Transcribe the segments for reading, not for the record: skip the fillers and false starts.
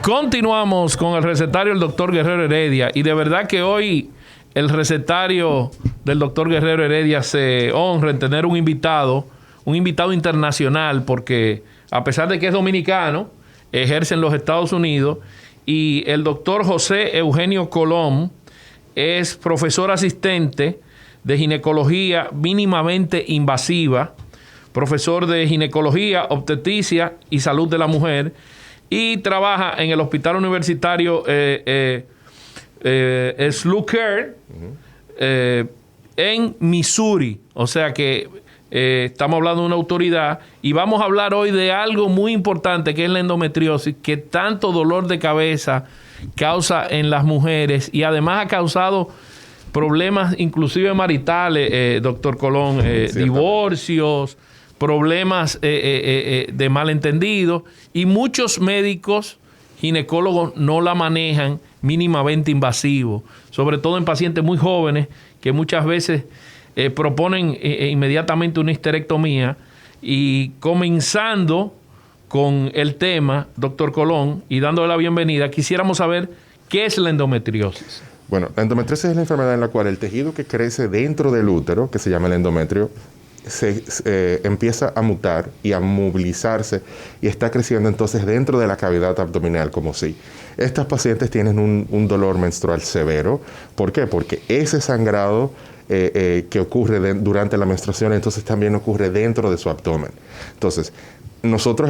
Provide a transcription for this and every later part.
Continuamos con el recetario del doctor Guerrero Heredia, y de verdad que hoy el recetario del doctor Guerrero Heredia se honra en tener un invitado internacional, porque a pesar de que es dominicano, ejerce en los Estados Unidos, y el doctor José Eugenio Colón es profesor asistente de ginecología mínimamente invasiva, profesor de ginecología, obstetricia y salud de la mujer, y trabaja en el Hospital Universitario SLU Care en Missouri. O sea que estamos hablando de una autoridad, y vamos a hablar hoy de algo muy importante, que es la endometriosis, que tanto dolor de cabeza causa en las mujeres, y además ha causado problemas inclusive maritales, doctor Colón, divorcios, problemas de malentendidos, y muchos médicos ginecólogos no la manejan mínimamente invasivo, sobre todo en pacientes muy jóvenes que muchas veces proponen inmediatamente una histerectomía. Y comenzando con el tema, doctor Colón, y dándole la bienvenida, quisiéramos saber qué es la endometriosis. Bueno, la endometriosis es la enfermedad en la cual el tejido que crece dentro del útero, que se llama el endometrio, empieza a mutar y a movilizarse, y está creciendo entonces dentro de la cavidad abdominal, como si. Estas pacientes tienen un dolor menstrual severo. ¿Por qué? Porque ese sangrado que ocurre durante la menstruación, entonces también ocurre dentro de su abdomen. Entonces, nosotros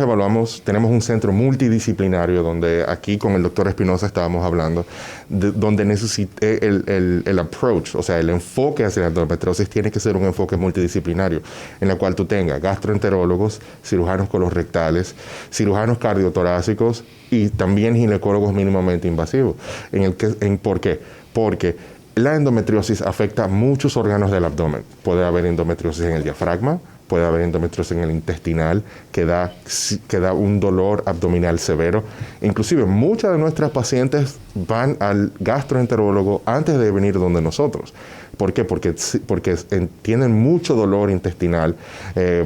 tenemos un centro multidisciplinario donde aquí con el doctor Espinosa estábamos hablando, donde el approach, o sea, el enfoque hacia la endometriosis tiene que ser un enfoque multidisciplinario, en el cual tú tengas gastroenterólogos, cirujanos colorectales, cirujanos cardiotorácicos y también ginecólogos mínimamente invasivos. ¿Por qué? Porque la endometriosis afecta muchos órganos del abdomen. Puede haber endometriosis en el diafragma, puede haber endometriosis en el intestinal, que da un dolor abdominal severo. Inclusive muchas de nuestras pacientes van al gastroenterólogo antes de venir donde nosotros. ¿Por qué? Porque tienen mucho dolor intestinal,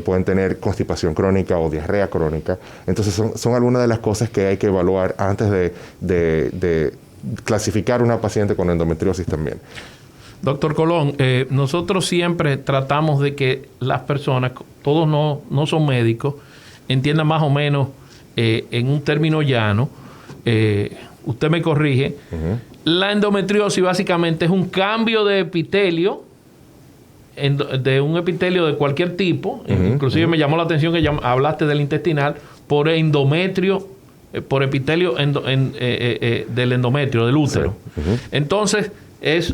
pueden tener constipación crónica o diarrea crónica. Entonces son algunas de las cosas que hay que evaluar antes de clasificar una paciente con endometriosis también. Doctor Colón, nosotros siempre tratamos de que las personas, todos no son médicos, entiendan más o menos en un término llano, usted me corrige, la endometriosis básicamente es un cambio de epitelio, de un epitelio de cualquier tipo, inclusive me llamó la atención que hablaste del intestinal, por endometrio, por epitelio del endometrio, del útero. Sí. Entonces,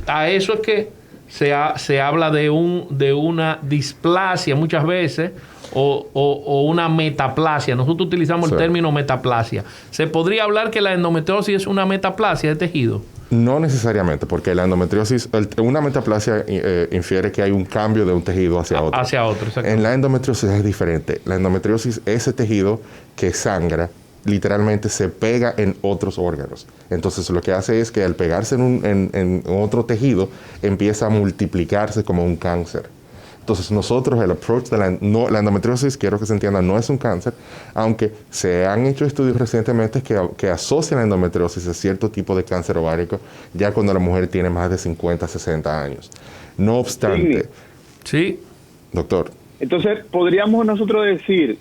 a eso es que se habla de una displasia muchas veces, o una metaplasia. Nosotros utilizamos el término metaplasia. ¿Se podría hablar que la endometriosis es una metaplasia de tejido? No necesariamente, porque la endometriosis, una metaplasia infiere que hay un cambio de un tejido hacia otro. Hacia otro, exacto. En la endometriosis es diferente. La endometriosis es ese tejido que sangra, literalmente se pega en otros órganos. Entonces lo que hace es que al pegarse en otro tejido, empieza a multiplicarse como un cáncer. Entonces nosotros, el approach de la endometriosis, quiero que se entienda, no es un cáncer, aunque se han hecho estudios recientemente que asocian la endometriosis a cierto tipo de cáncer ovárico, ya cuando la mujer tiene más de 50, 60 años. No obstante... Sí. Doctor. Entonces, podríamos nosotros decir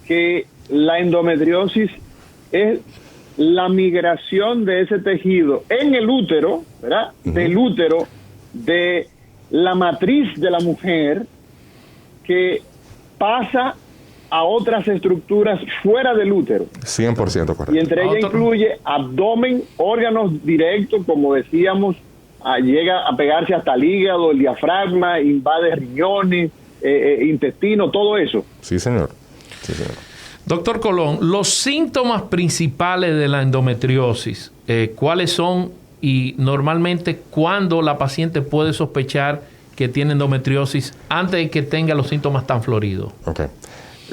que la endometriosis es la migración de ese tejido en el útero, ¿verdad? Del útero, de la matriz de la mujer, que pasa a otras estructuras fuera del útero. 100% correcto. Y entre ellas incluye abdomen, órganos directos, como decíamos, llega a pegarse hasta el hígado, el diafragma, invade riñones, intestino, todo eso. Sí, señor. Sí, señor. Doctor Colón, los síntomas principales de la endometriosis, ¿cuáles son? Y normalmente, ¿cuándo la paciente puede sospechar que tiene endometriosis antes de que tenga los síntomas tan floridos? Okay.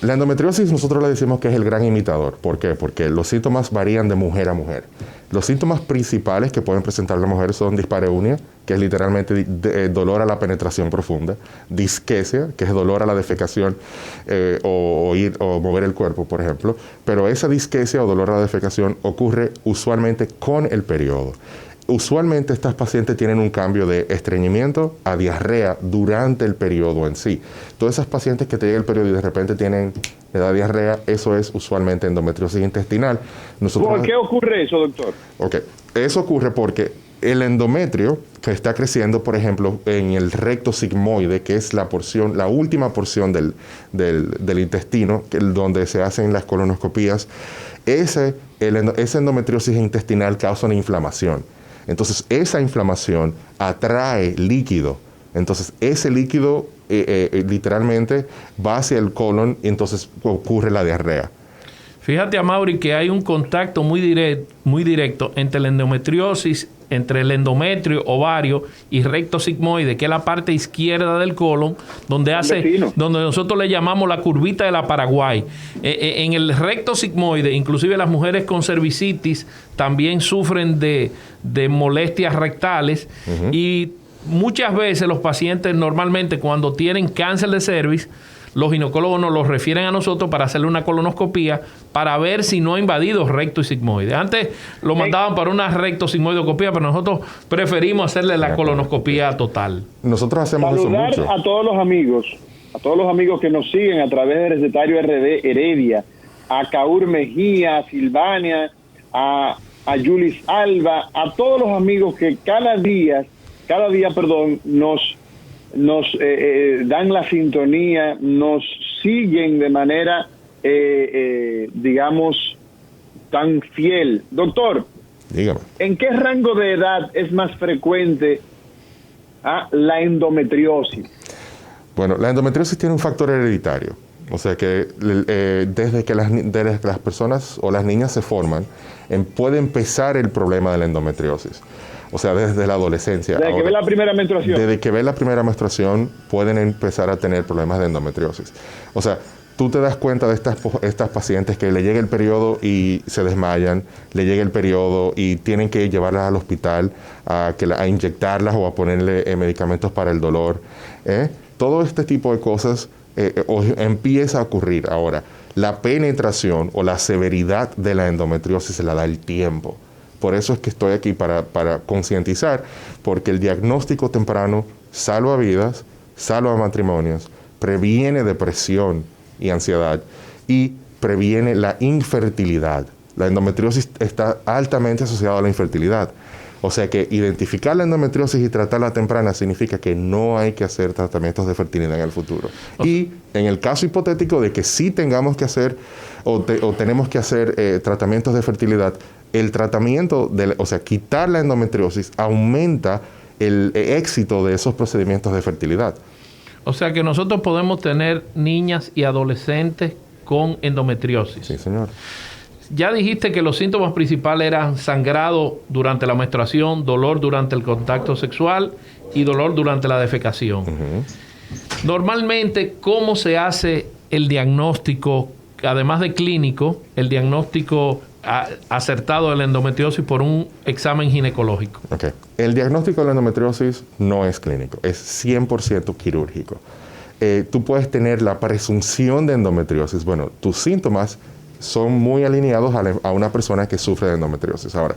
La endometriosis nosotros le decimos que es el gran imitador. ¿Por qué? Porque los síntomas varían de mujer a mujer. Los síntomas principales que pueden presentar las mujeres son dispareunia, que es literalmente dolor a la penetración profunda, disquesia, que es dolor a la defecación o mover el cuerpo, por ejemplo, pero esa disquesia o dolor a la defecación ocurre usualmente con el periodo. Usualmente estas pacientes tienen un cambio de estreñimiento a diarrea durante el periodo en sí. Todas esas pacientes que te llega el periodo y de repente le da diarrea, eso es usualmente endometriosis intestinal. ¿Por qué ocurre eso, doctor? Ok, eso ocurre porque el endometrio que está creciendo, por ejemplo, en el recto sigmoide, que es la última porción del intestino, donde se hacen las colonoscopías, esa endometriosis intestinal causa una inflamación. Entonces, esa inflamación atrae líquido. Entonces, ese líquido literalmente va hacia el colon y entonces ocurre la diarrea. Fíjate, Amaury, que hay un contacto muy directo entre la endometriosis, entre el endometrio, ovario y recto sigmoide, que es la parte izquierda del colon, donde nosotros le llamamos la curvita de la Paraguay. En el recto sigmoide, inclusive las mujeres con cervicitis también sufren de molestias rectales. Y muchas veces los pacientes normalmente cuando tienen cáncer de cervix, los ginecólogos nos los refieren a nosotros para hacerle una colonoscopía para ver si no ha invadido recto y sigmoide. Antes lo mandaban para una rectosigmoidoscopía, pero nosotros preferimos hacerle la colonoscopía total. Nosotros hacemos saludar eso mucho. A todos los amigos que nos siguen a través del recetario RD Heredia, a Kaur Mejía, a Silvania, a Yulis Alba, a todos los amigos que cada día, nos dan la sintonía, nos siguen de manera, digamos, tan fiel. Doctor, dígame, ¿en qué rango de edad es más frecuente la endometriosis? Bueno, la endometriosis tiene un factor hereditario. O sea que desde que las personas o las niñas se forman, puede empezar el problema de la endometriosis. O sea, desde la adolescencia. Desde que ve la primera menstruación. Desde que ve la primera menstruación pueden empezar a tener problemas de endometriosis. O sea, tú te das cuenta de estas pacientes que le llega el periodo y se desmayan, le llega el periodo y tienen que llevarlas al hospital a inyectarlas o a ponerle medicamentos para el dolor. Todo este tipo de cosas empieza a ocurrir. Ahora, la penetración o la severidad de la endometriosis se la da el tiempo. Por eso es que estoy aquí para concientizar, porque el diagnóstico temprano salva vidas, salva matrimonios, previene depresión y ansiedad y previene la infertilidad. La endometriosis está altamente asociada a la infertilidad. O sea que identificar la endometriosis y tratarla temprana significa que no hay que hacer tratamientos de fertilidad en el futuro. Y en el caso hipotético de que sí tengamos que hacer o tenemos que hacer tratamientos de fertilidad, el tratamiento, quitar la endometriosis aumenta el éxito de esos procedimientos de fertilidad. O sea que nosotros podemos tener niñas y adolescentes con endometriosis. Sí, señor. Ya dijiste que los síntomas principales eran sangrado durante la menstruación, dolor durante el contacto sexual y dolor durante la defecación. Normalmente, ¿cómo se hace el diagnóstico, además de clínico, el diagnóstico acertado de la endometriosis por un examen ginecológico? Okay. El diagnóstico de la endometriosis no es clínico, es 100% quirúrgico. Tú puedes tener la presunción de endometriosis. Bueno, tus síntomas son muy alineados a una persona que sufre de endometriosis. Ahora,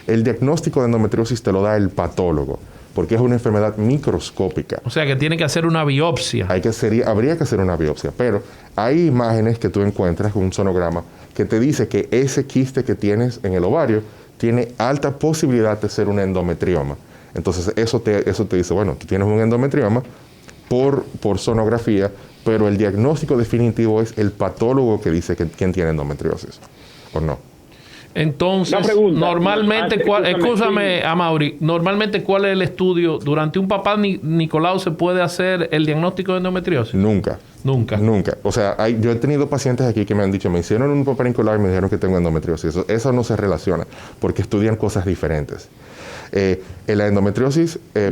el diagnóstico de endometriosis te lo da el patólogo, porque es una enfermedad microscópica. O sea que tiene que hacer una biopsia. Habría que hacer una biopsia, pero hay imágenes que tú encuentras con un sonograma que te dice que ese quiste que tienes en el ovario tiene alta posibilidad de ser un endometrioma. Entonces eso te dice, bueno, tú tienes un endometrioma por sonografía, pero el diagnóstico definitivo es el patólogo que dice quién tiene endometriosis o no. Entonces, normalmente, escúchame, Amaury, normalmente, ¿cuál es el estudio? ¿Durante un papá Nicolau se puede hacer el diagnóstico de endometriosis? Nunca. O sea, yo he tenido pacientes aquí que me han dicho, me hicieron un papá Nicolau y me dijeron que tengo endometriosis. Eso no se relaciona, porque estudian cosas diferentes. En la endometriosis... ¿Qué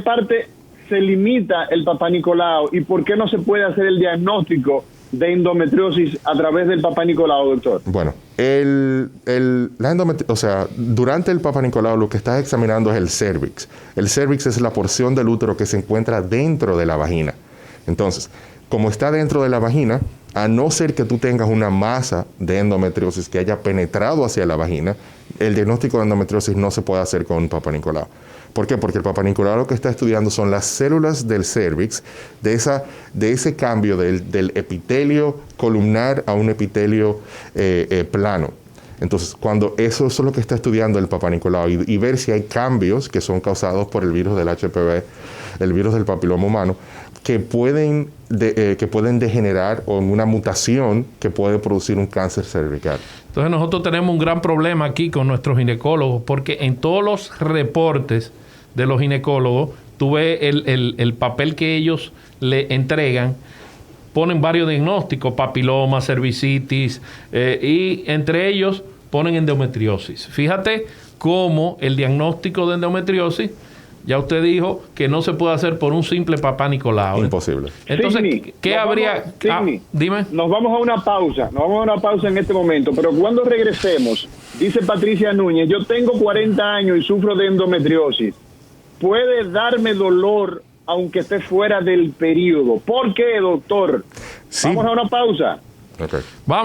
parte se limita el papá Nicolau y por qué no se puede hacer el diagnóstico de endometriosis a través del Papá Nicolau, doctor? Bueno, o sea, durante el Papá Nicolau lo que estás examinando es el cervix. El cervix es la porción del útero que se encuentra dentro de la vagina. Entonces, como está dentro de la vagina, a no ser que tú tengas una masa de endometriosis que haya penetrado hacia la vagina, el diagnóstico de endometriosis no se puede hacer con un Papá Nicolau. ¿Por qué? Porque el Papá Nicolau lo que está estudiando son las células del cervix, de ese cambio del epitelio columnar a un epitelio plano. Entonces, cuando eso es lo que está estudiando el Papá Nicolau y ver si hay cambios que son causados por el virus del HPV, el virus del papiloma humano, que pueden degenerar o en una mutación que puede producir un cáncer cervical. Entonces nosotros tenemos un gran problema aquí con nuestros ginecólogos, porque en todos los reportes de los ginecólogos, tú ves el papel que ellos le entregan, ponen varios diagnósticos, papiloma, cervicitis, y entre ellos ponen endometriosis. Fíjate cómo el diagnóstico de endometriosis, ya usted dijo que no se puede hacer por un simple Papá Nicolau. Imposible. Entonces, Sidney, ¿qué habría? Dime. Nos vamos a una pausa en este momento, pero cuando regresemos, dice Patricia Núñez, yo tengo 40 años y sufro de endometriosis. ¿Puede darme dolor aunque esté fuera del periodo? ¿Por qué, doctor? Sí. Vamos a una pausa. Okay. Vamos.